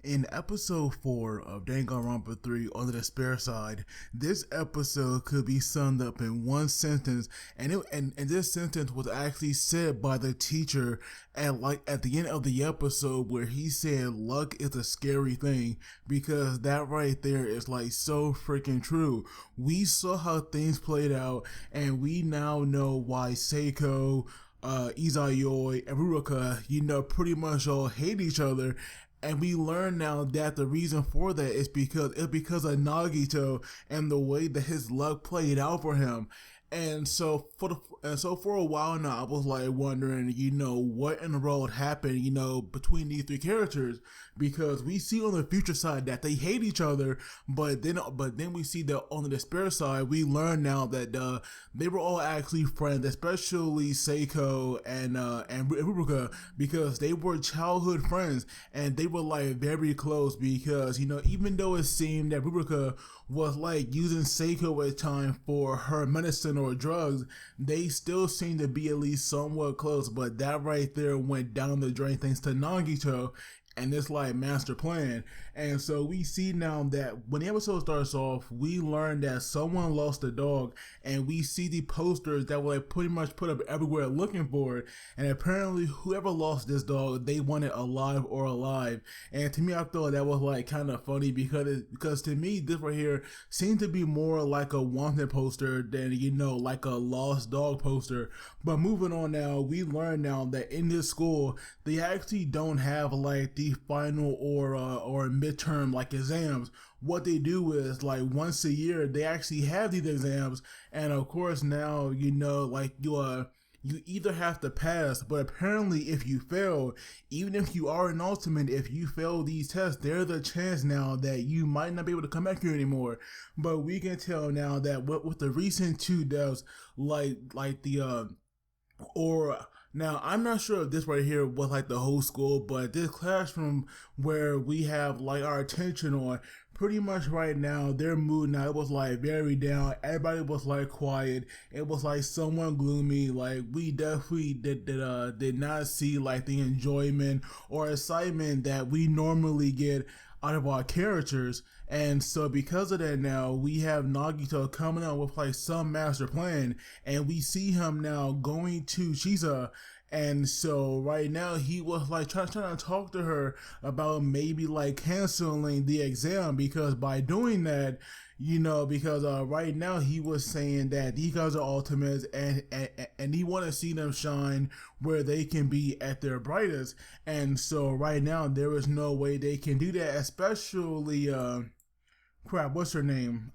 In episode 4 of Danganronpa 3 on the despair side, this episode could be summed up in one sentence, and this sentence was actually said by the teacher at the end of the episode, where he said luck is a scary thing, because that right there is so freaking true. We saw how things played out, and we now know why Seiko, Izayoi, and Ruruka, pretty much all hate each other. And we learn now that the reason for that is because of Nagito and the way that his luck played out for him. And so for a while now, I was wondering, what in the world happened, between these three characters, because we see on the future side that they hate each other, but then we see that on the despair side, we learn now that they were all actually friends, especially Seiko and Ruruka, because they were childhood friends and they were very close, because even though it seemed that Ruruka was using Seiko at time for her medicine or drugs, they still seem to be at least somewhat close. But that right there went down the drain thanks to Nagito and this master plan. And so we see now that when the episode starts off, we learn that someone lost a dog, and we see the posters that were pretty much put up everywhere looking for it. And apparently whoever lost this dog, they want it alive or alive. And to me, I thought that was kind of funny, because to me, this right here seemed to be more like a wanted poster than like a lost dog poster. But moving on now, we learn now that in this school, they actually don't have the final or midterm exams. What they do is once a year they actually have these exams, and of course now you either have to pass, but apparently if you fail, even if you are an ultimate, if you fail these tests, there's a chance now that you might not be able to come back here anymore. But we can tell now that with the recent two deaths, now, I'm not sure if this right here was the whole school, but this classroom where we have our attention on, pretty much right now, their mood now, it was very down. Everybody was quiet. It was somewhat gloomy. We definitely did not see the enjoyment or excitement that we normally get out of our characters. And so because of that, now we have Nagito coming out with some master plan, and we see him now going to Shiza. And so right now he was trying to talk to her about maybe canceling the exam, because by doing that, because right now he was saying that these guys are ultimates, and he want to see them shine where they can be at their brightest. And so right now there is no way they can do that, especially what's her name?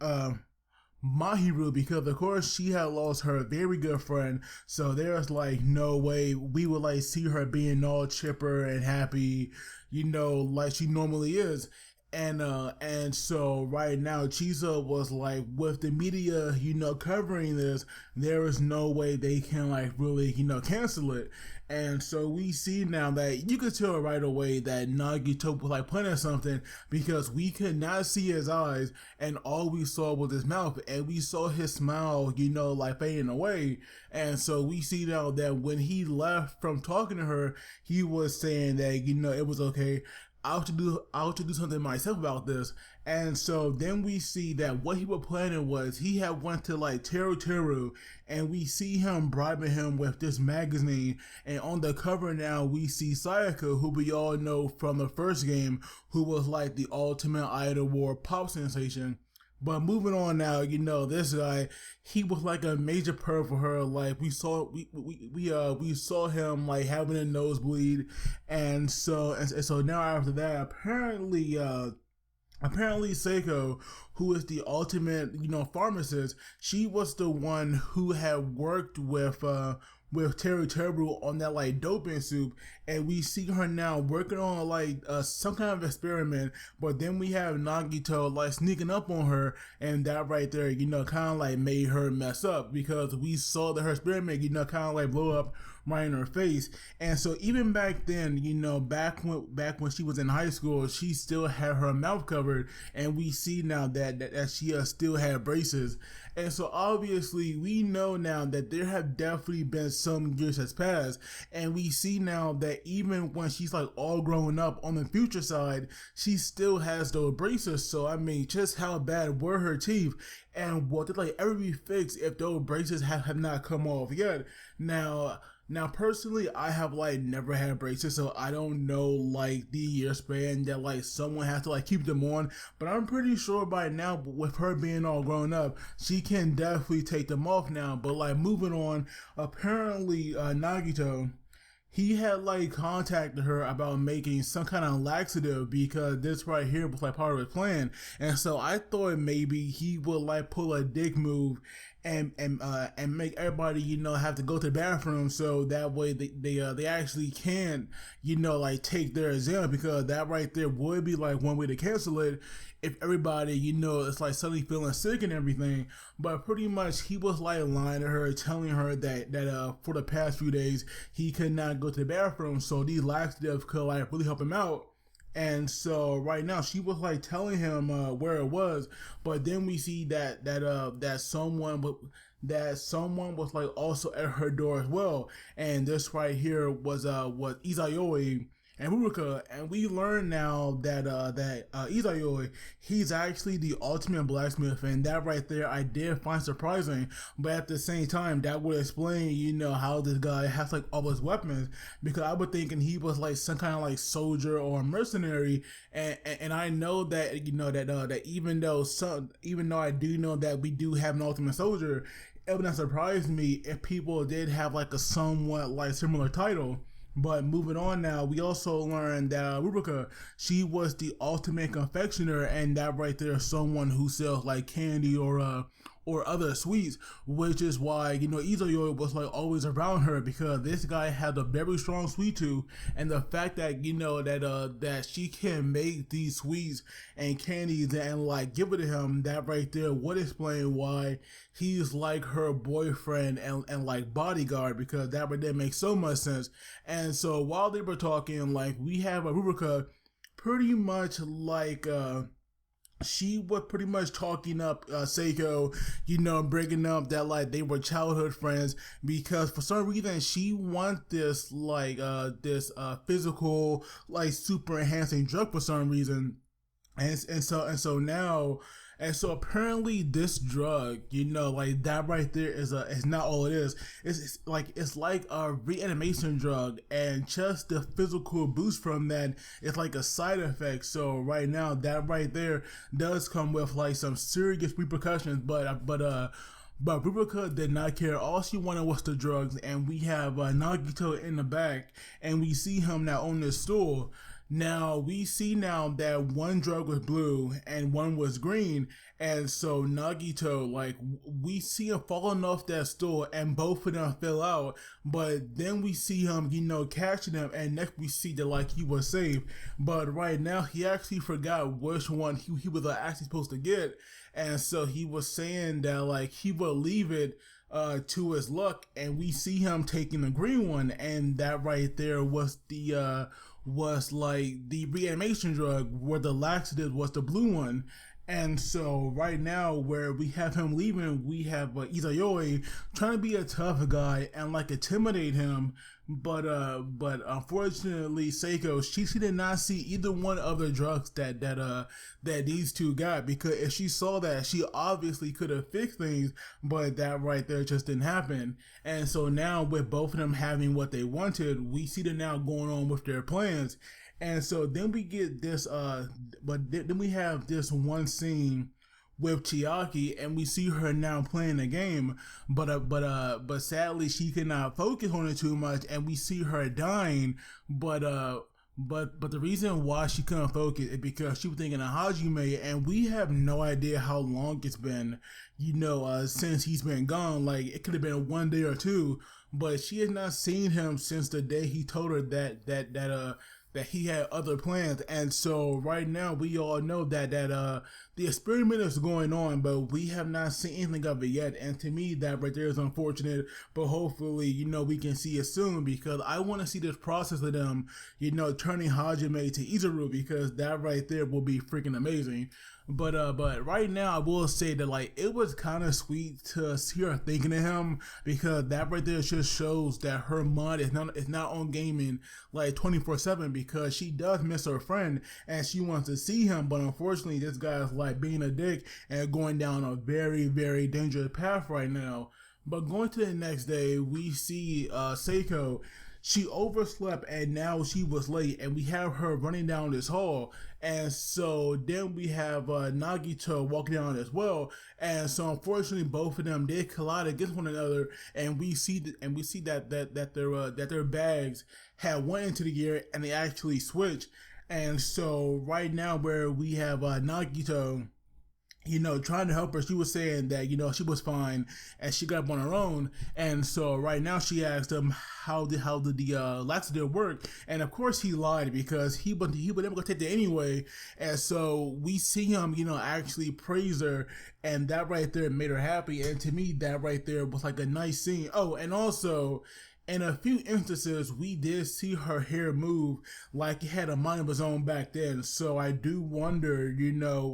Mahiru, because of course she had lost her very good friend, so there's no way we would see her being all chipper and happy, like she normally is. And so right now Chiza was with the media, covering this, there is no way they can really, cancel it. And so we see now that you could tell right away that Nagito was planning something, because we could not see his eyes, and all we saw was his mouth, and we saw his smile, fading away. And so we see now that when he left from talking to her, he was saying that, it was okay. I have to do something myself about this. And so then we see that what he was planning was he had went to Teru, and we see him bribing him with this magazine. And on the cover now we see Sayaka, who we all know from the first game, who was the ultimate idol war pop sensation. But moving on now, this guy, he was a major perv for her. We saw him having a nosebleed, and so now after that, apparently Seiko, who is the ultimate, pharmacist, she was the one who had worked with Teru on that doping soup, and we see her now working on some kind of experiment. But then we have Nagito sneaking up on her, and that right there, kind of made her mess up, because we saw that her experiment, kind of blow up right in her face. And so even back then, back when she was in high school, she still had her mouth covered, and we see now that she still had braces. And so obviously we know now that there have definitely been some years has passed, and we see now that even when she's like all grown up on the future side, she still has those braces. So I mean, just how bad were her teeth, and what did like ever be fixed if those braces have not come off yet? Now, personally, I have like never had braces, so I don't know like the year span that like someone has to like keep them on. But I'm pretty sure by now, with her being all grown up, she can definitely take them off now. But like moving on, apparently Nagito, he had like contacted her about making some kind of laxative because this right here was like part of his plan. And so I thought maybe he would like pull a dick move and make everybody have to go to the bathroom, so that way they actually can like take their exam, because that right there would be like one way to cancel it if everybody it's like suddenly feeling sick and everything. But pretty much he was like lying to her, telling her that for the past few days he could not go to the bathroom, so these laxatives could like really help him out. And so right now she was like telling him where it was, but then we see that someone was like also at her door as well, and this right here was Izayoi and Ruruka, and we learn now that Izayoi, he's actually the ultimate blacksmith, and that right there I did find surprising. But at the same time, that would explain how this guy has like all his weapons, because I was thinking he was like some kind of like soldier or mercenary, and I know that that even though I do know that we do have an ultimate soldier, it would not surprise me if people did have like a somewhat like similar title. But moving on now, we also learned that Ruruka, she was the ultimate confectioner, and that right there is someone who sells like candy or other sweets, which is why Izayoi was like always around her, because this guy had a very strong sweet tooth, and the fact that that she can make these sweets and candies and like give it to him, that right there would explain why he's like her boyfriend and like bodyguard, because that right there makes so much sense. And so while they were talking, like we have a Ruruka pretty much like she was pretty much talking up Seiko, bringing up that like they were childhood friends, because for some reason she wants this like this physical like super enhancing drug for some reason, and so now. And so apparently this drug, like that right there is not all it is. It's like a reanimation drug, and just the physical boost from that is like a side effect. So right now that right there does come with like some serious repercussions, but Ruruka did not care. All she wanted was the drugs, and we have Nagito in the back, and we see him now on this stool. Now we see now that one drug was blue and one was green, and so Nagito, like we see him falling off that stool, and both of them fell out. But then we see him, catching them, and next we see that like he was safe. But right now he actually forgot which one he was actually supposed to get, and so he was saying that like he will leave it to his luck, and we see him taking the green one, and that right there was like the reanimation drug, where the laxative was the blue one. And so right now, where we have him leaving, we have Izayoi trying to be a tough guy and like intimidate him, but unfortunately Seiko, she did not see either one of the drugs that these two got, because if she saw that, she obviously could have fixed things, but that right there just didn't happen. And so now with both of them having what they wanted, we see them now going on with their plans. And so then we get this but then we have this one scene with Chiaki, and we see her now playing the game, but sadly she cannot focus on it too much, and we see her dying. But the reason why she couldn't focus is because she was thinking of Hajime, and we have no idea how long it's been, since he's been gone. Like it could have been one day or two, but she has not seen him since the day he told her that he had other plans. And so right now we all know that the experiment is going on, but we have not seen anything of it yet. And to me, that right there is unfortunate. But hopefully, we can see it soon, because I want to see this process of them, turning Hajime to Izuru, because that right there will be freaking amazing. But right now I will say that like it was kind of sweet to see her thinking of him, because that right there just shows that her mind is not on gaming like 24/7, because she does miss her friend and she wants to see him. But unfortunately, this guy's like being a dick and going down a very, very dangerous path right now. But going to the next day, we see Seiko. She overslept and now she was late, and we have her running down this hall. And so then we have Nagito walking down as well. And so unfortunately, both of them did collide against one another, and we see that their bags had went into the gear and they actually switched. And so right now, where we have Nagito, trying to help her, she was saying that, she was fine and she got up on her own. And so right now she asked him how did the laxative work, and of course he lied, because he would never go take it anyway. And so we see him, actually praise her, and that right there made her happy. And to me, that right there was like a nice scene. Oh, and also, in a few instances, we did see her hair move like it had a mind of its own back then. So I do wonder,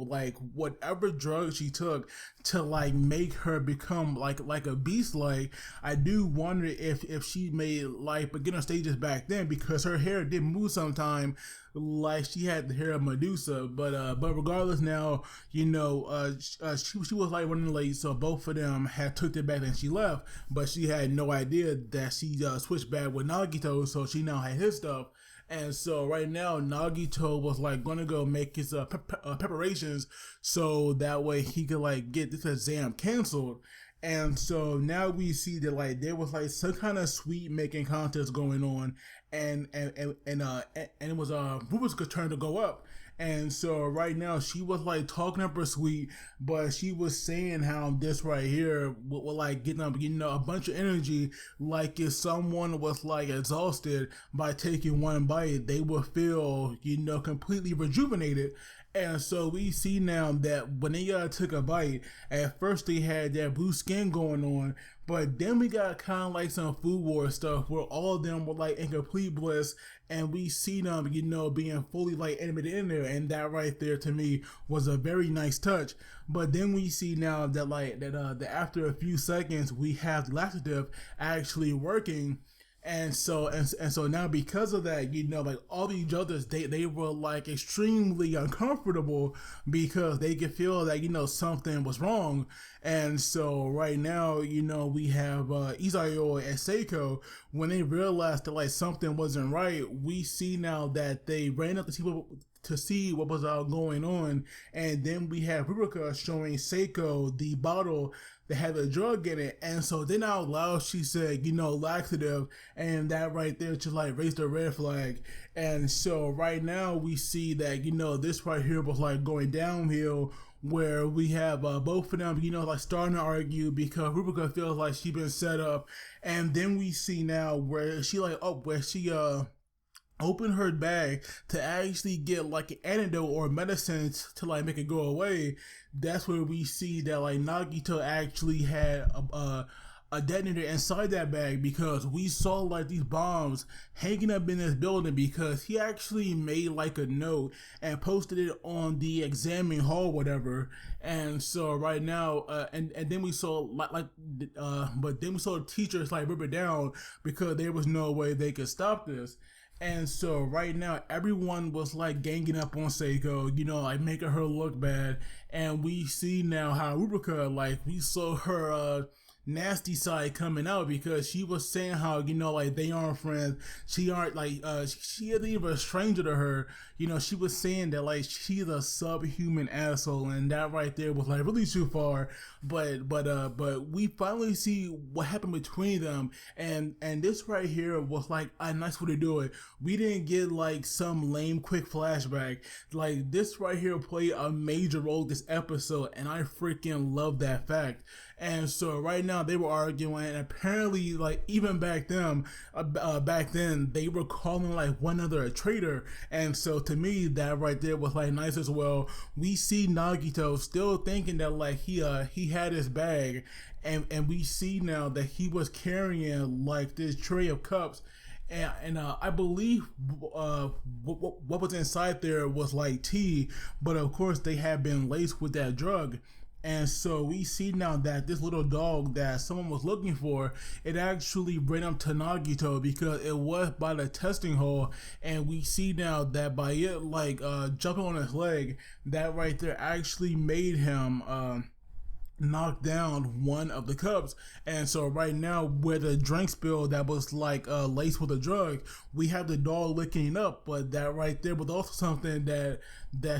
like whatever drug she took to like make her become like a beast, like I do wonder if she made like beginner stages back then, because her hair did move sometime like she had the hair of Medusa. But regardless, now she was like running late, so both of them had took it back and she left, but she had no idea that she switched back with Nagito, so she now had his stuff. And so right now, Nagito was like gonna go make his preparations, so that way he could like get this exam canceled. And so now we see that like there was like some kind of sweet making contest going on, and it was Ruruka's turn to go up. And so right now she was like talking up her sweet, but she was saying how this right here will like getting up, a bunch of energy. Like if someone was like exhausted by taking one bite, they would feel, completely rejuvenated. And so we see now that when they took a bite, at first they had that blue skin going on, but then we got kind of like some food war stuff where all of them were like in complete bliss, and we see them, being fully like animated in there, and that right there to me was a very nice touch. But then we see now that that after a few seconds we have the laxative actually working. And so now because of that, like all these judges, they were like extremely uncomfortable, because they could feel that, something was wrong. And so right now, we have Izayoi and Seiko. When they realized that like something wasn't right, we see now that they ran up to see what was going on. And then we have Ruruka showing Seiko the bottle that had the drug in it. And so then out loud she said, laxative, and that right there just like raised a red flag. And so right now we see that, this right here was like going downhill, where we have both of them, like starting to argue, because Ruruka feels like she's been set up. And then we see now where she open her bag to actually get like an antidote or medicine to like make it go away. That's where we see that like Nagito actually had a detonator inside that bag, because we saw like these bombs hanging up in this building, because he actually made like a note and posted it on the examining hall, whatever. And so right now, and then we saw but then we saw teachers like rip it down, because there was no way they could stop this. And so right now, everyone was like ganging up on Seiko, like making her look bad. And we see now how Ruruka, like we saw her nasty side coming out, because she was saying how, like they aren't friends. She aren't like, she isn't even a stranger to her. She was saying that like she's a subhuman asshole, and that right there was like really too far. But we finally see what happened between them, and this right here was like a nice way to do it. We didn't get like some lame quick flashback. Like this right here played a major role this episode, and I freaking love that fact. And so right now they were arguing, and apparently, like even back then they were calling like one another a traitor. And so to me, that right there was like nice as well. We see Nagito still thinking that like he had his bag, and we see now that he was carrying like this tray of cups. And I believe what was inside there was like tea, but of course they had been laced with that drug. And so we see now that this little dog that someone was looking for, it actually ran up to Nagito because it was by the testing hole. And we see now that by it like jumping on his leg, that right there actually made him knocked down one of the cups. And so right now, where the drink spill that was like laced with a drug, we have the dog licking up. But that right there was also something that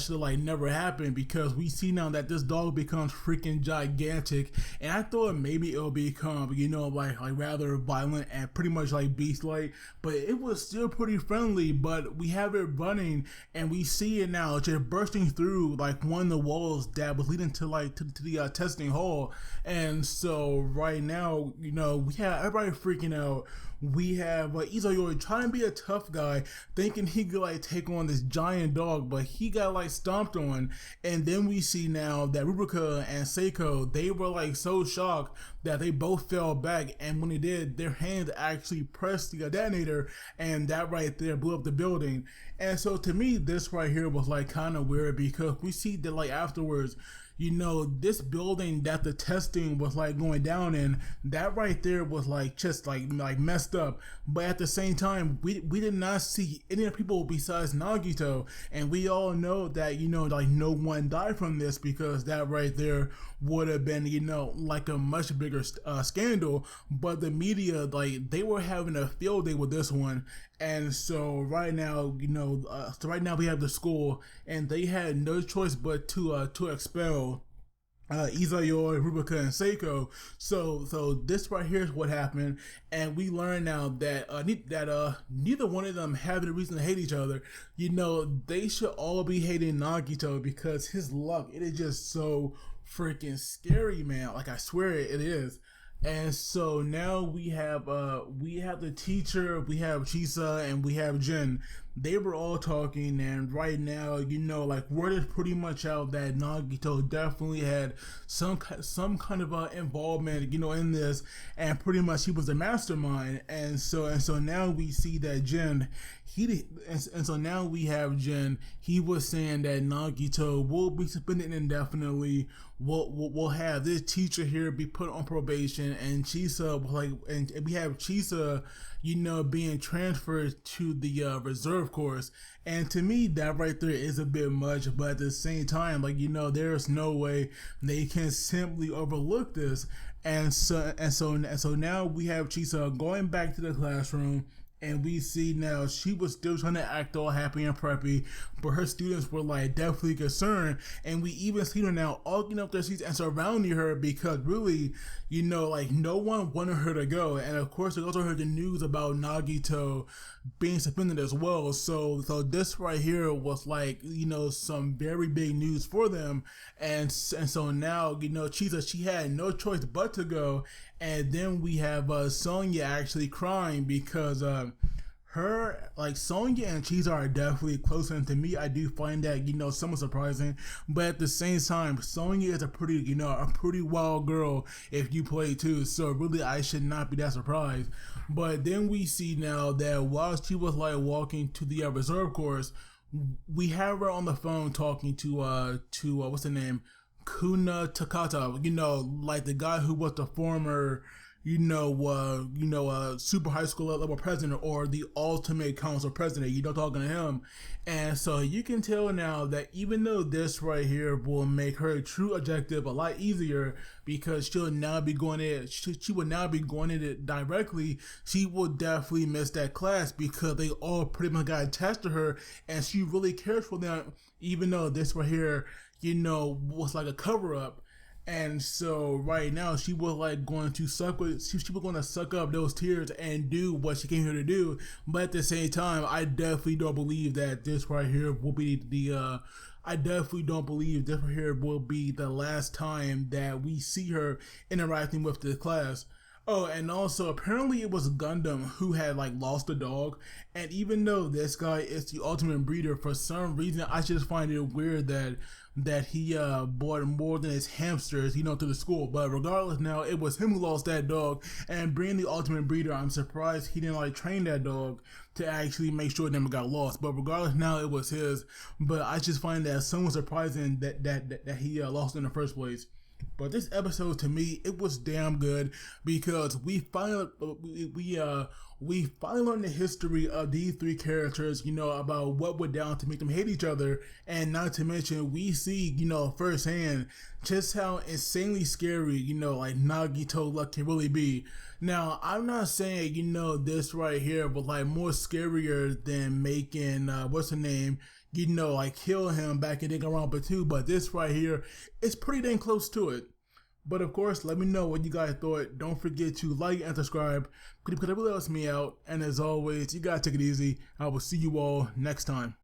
should like never happen, because we see now that this dog becomes freaking gigantic. And I thought maybe it'll become, you know, like rather violent and pretty much like beast like, but it was still pretty friendly. But we have it running, and we see it now just bursting through like one of the walls that was leading to like to the testing hall. And so right now, you know, we have everybody freaking out. We have Izayoi trying to be a tough guy, thinking he could like take on this giant dog, but he got like stomped on. And then we see now that Ruruka and Seiko, they were like so shocked that they both fell back, and when they did, their hands actually pressed the detonator, and that right there blew up the building. And so to me, this right here was like kind of weird, because we see that like afterwards, you know, this building that the testing was like going down in, that right there was like just like messed up. But at the same time, we did not see any of the people besides Nagito, and we all know that, you know, like no one died from this, because that right there would have been, you know, like a much bigger scandal. But the media, like, they were having a field day with this one. And so right now, you know, right now we have the school, and they had no choice but to expel Izayoi, Ruruka, and Seiko. So this right here is what happened, and we learn now that neither one of them have any reason to hate each other. You know, they should all be hating Nagito, because his luck, it is just so freaking scary, man. Like, I swear it is. And so now we have the teacher, we have Chisa, and we have Jin. They were all talking, and right now, you know, like, word is pretty much out that Nagito definitely had some kind of involvement, you know, in this, and pretty much he was the mastermind. And so now we see that Jin, so now we have Jin. He was saying that Nagito will be suspended indefinitely. We'll have this teacher here be put on probation, and Chisa, like, and we have Chisa, you know, being transferred to the reserve course. And to me, that right there is a bit much, but at the same time, like, you know, there's no way they can simply overlook this. And so now we have Chisa going back to the classroom, and we see now she was still trying to act all happy and preppy, but her students were like definitely concerned. And we even see her now arguing up their seats and surrounding her, because really, you know, like, no one wanted her to go. And of course, they also heard the news about Nagito being suspended as well. So this right here was like, you know, some very big news for them. And so now, you know, Chisa, she had no choice but to go. And then we have Sonya actually crying, because Sonya and Chisa are definitely close, and to me, I do find that, you know, somewhat surprising. But at the same time, Sonya is a pretty wild girl if you play too. So really, I should not be that surprised. But then we see now that while she was like walking to the reserve course, we have her on the phone talking to what's the name? Kuna Takata, you know, like the guy who was the former, super high school level president, or the ultimate council president, you know, talking to him. And so you can tell now that even though this right here will make her true objective a lot easier, because she will now be going in it directly, she will definitely miss that class, because they all pretty much got attached to her, and she really cares for them, even though this right here, you know, was like a cover up. And so right now she was like going to suck up those tears and do what she came here to do. But at the same time, I definitely don't believe that this right here will be the I definitely don't believe this right here will be the last time that we see her interacting with the class. Oh, and also apparently it was Gundam who had like lost a dog, and even though this guy is the ultimate breeder, for some reason I just find it weird that he bought more than his hamsters, to the school. But regardless, now it was him who lost that dog, and being the ultimate breeder, I'm surprised he didn't like train that dog to actually make sure it never got lost. But regardless, now it was his. But I just find that somewhat surprising that he lost in the first place. But this episode, to me, it was damn good because we finally learned the history of these three characters, about what went down to make them hate each other, and not to mention we see, firsthand just how insanely scary, like Nagito luck can really be. Now, I'm not saying, this right here was like more scarier than making what's her name, like kill him back in Danganronpa 2, but this right here is pretty dang close to it. But of course, let me know what you guys thought. Don't forget to like and subscribe because it really helps me out. And as always, you guys take it easy. I will see you all next time.